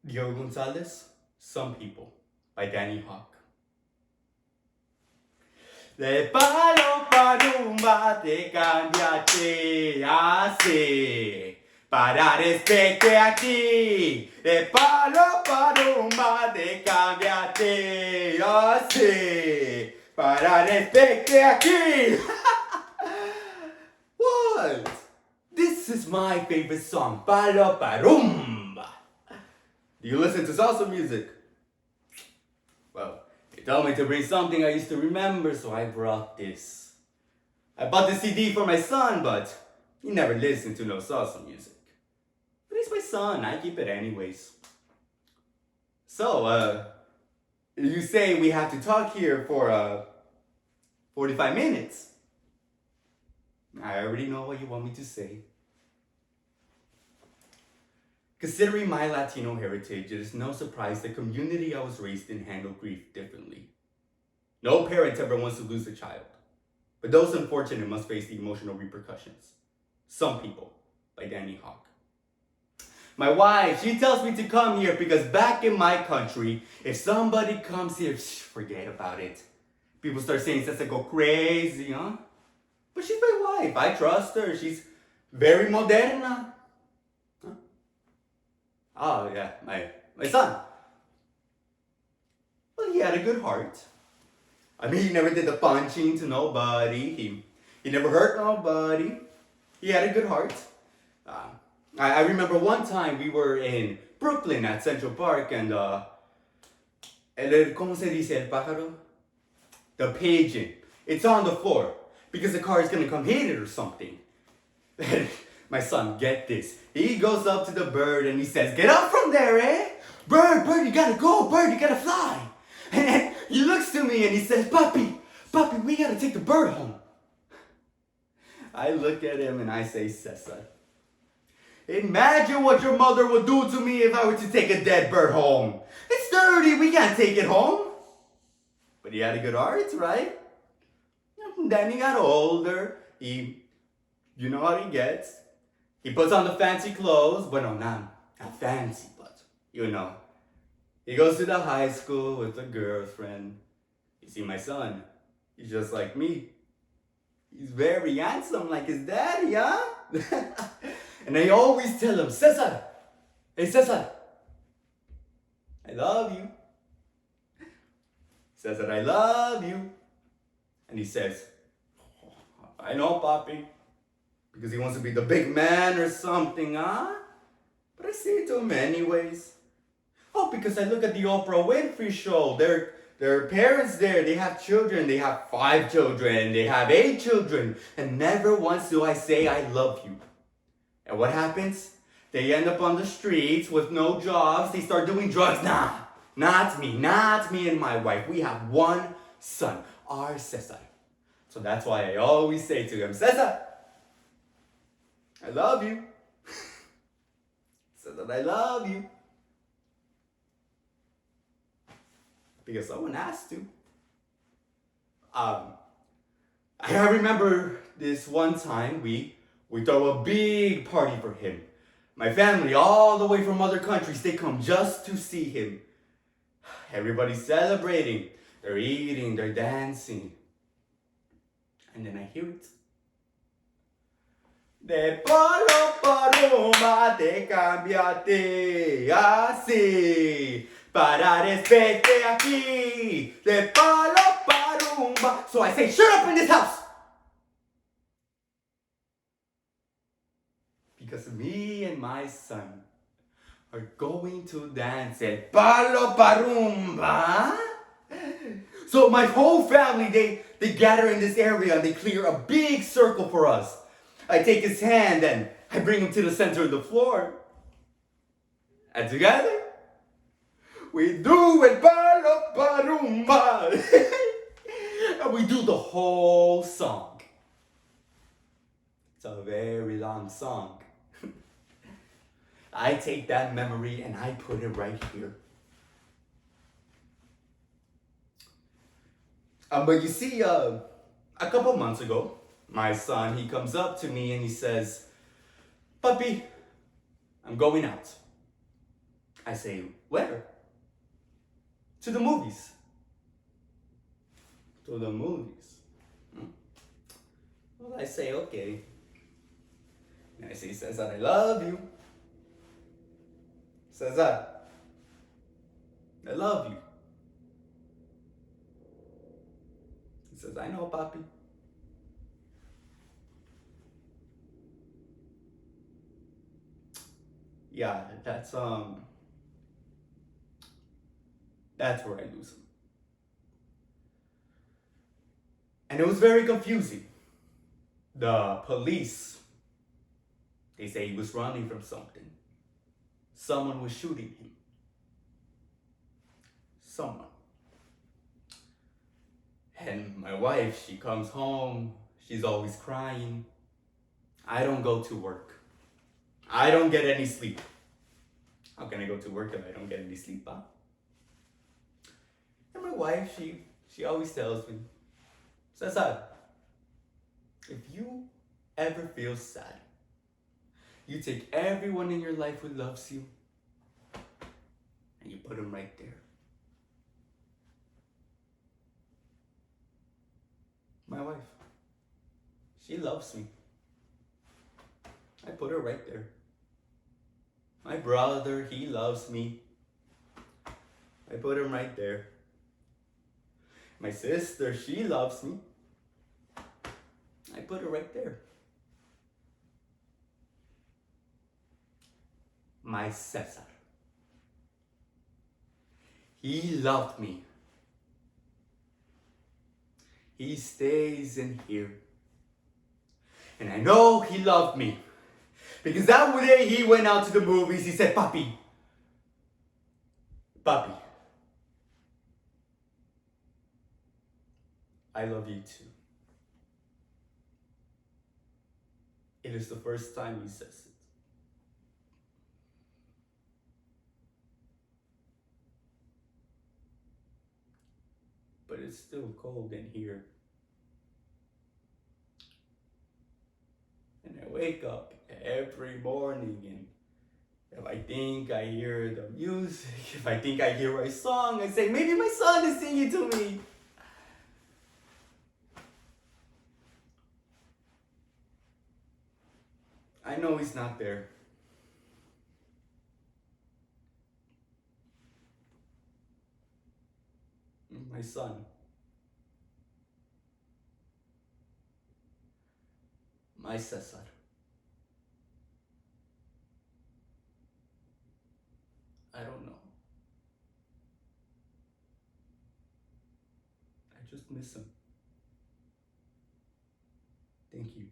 Gonzalez, Some People by Hoch. De palo palumba te cambiaste así para respecte aquí. De palo palumba te cambiaste así para respecte aquí. What? This is my favorite song, Palo Parumba. Do you listen to salsa music? Well, they told me to bring something I used to remember, so I brought this. I bought the CD for my son, but he never listened to no salsa music. But he's my son, I keep it anyways. So, you say we have to talk here for 45 minutes. I already know what you want me to say. Considering my Latino heritage, it is no surprise the community I was raised in handled grief differently. No parent ever wants to lose a child, but those unfortunate must face the emotional repercussions. Some People, by Hoch. My wife, she tells me to come here because back in my country, if somebody comes here, forget about it. People start saying Cesar go crazy, huh? But she's my wife, I trust her, she's very moderna. Oh, yeah, my son. Well, he had a good heart. I mean, he never did the punching to nobody. He never hurt nobody. He had a good heart. I remember one time we were in Brooklyn at Central Park and, ¿cómo se dice el pájaro? The pigeon. It's on the floor because the car is going to come hit it or something. My son, get this. He goes up to the bird and he says, "Get up from there, eh? Bird, you gotta go. Bird, you gotta fly." And then he looks to me and he says, Papi, we gotta take the bird home." I look at him and I say, "Cesar, imagine what your mother would do to me if I were to take a dead bird home. It's dirty, we can't take it home." But he had a good heart, right? And then he got older. You know how he gets. He puts on the fancy clothes, but no, not fancy, but you know. He goes to the high school with a girlfriend. You see, my son, he's just like me. He's very handsome like his daddy, huh? And I always tell him, "Cesar, hey Cesar, I love you. Cesar, I love you." And he says, "I know, Papi." Because he wants to be the big man or something, huh? But I say it to him anyways. Oh, because I look at the Oprah Winfrey show. There are parents there. They have children. They have 5 children. They have 8 children. And never once do I say I love you. And what happens? They end up on the streets with no jobs. They start doing drugs. Nah, not me and my wife. We have one son, our Cesar. So that's why I always say to him, "Cesar, I love you." Cesar, I love you. Because someone has to. I remember this one time we throw a big party for him. My family, all the way from other countries, they come just to see him. Everybody's celebrating. They're eating, they're dancing. And then I hear it. De palo paloma te cambiaste así para respecte aquí. De palo paloma. So I say, "Shut up in this house!" Because me and my son are going to dance el palo parumba. So my whole family, they gather in this area and they clear a big circle for us. I take his hand and I bring him to the center of the floor. And together, we do el palo parumba. And we do the whole song. It's a very long song. I take that memory and I put it right here. But you see, a couple months ago, my son, he comes up to me and he says, "Papi, I'm going out. I say, where? To the movies. To the movies. Well, I say, okay. And I say, Cesar, I love you. Cesar, I love you. He says, I know, papi. Yeah, that's where I lose him. And it was very confusing. The police, they say he was running from something. Someone was shooting him. Someone. And my wife, she comes home, she's always crying. I don't go to work. I don't get any sleep. How can I go to work if I don't get any sleep, huh? And my wife, she always tells me, Cesar, if you ever feel sad, you take everyone in your life who loves you and you put them right there. My wife, she loves me. I put her right there. My brother, he loves me. I put him right there. My sister, she loves me. I put her right there. My Cesar, he loved me. He stays in here. And I know he loved me. Because that day he went out to the movies, he said, Papi, Papi, I love you too. It is the first time he says it. But it's still cold in here. And I wake up every morning, and if I think I hear the music, if I think I hear a song, I say, maybe my son is singing to me. I know he's not there. My son. My Cesar. I don't know. I just miss him. Thank you.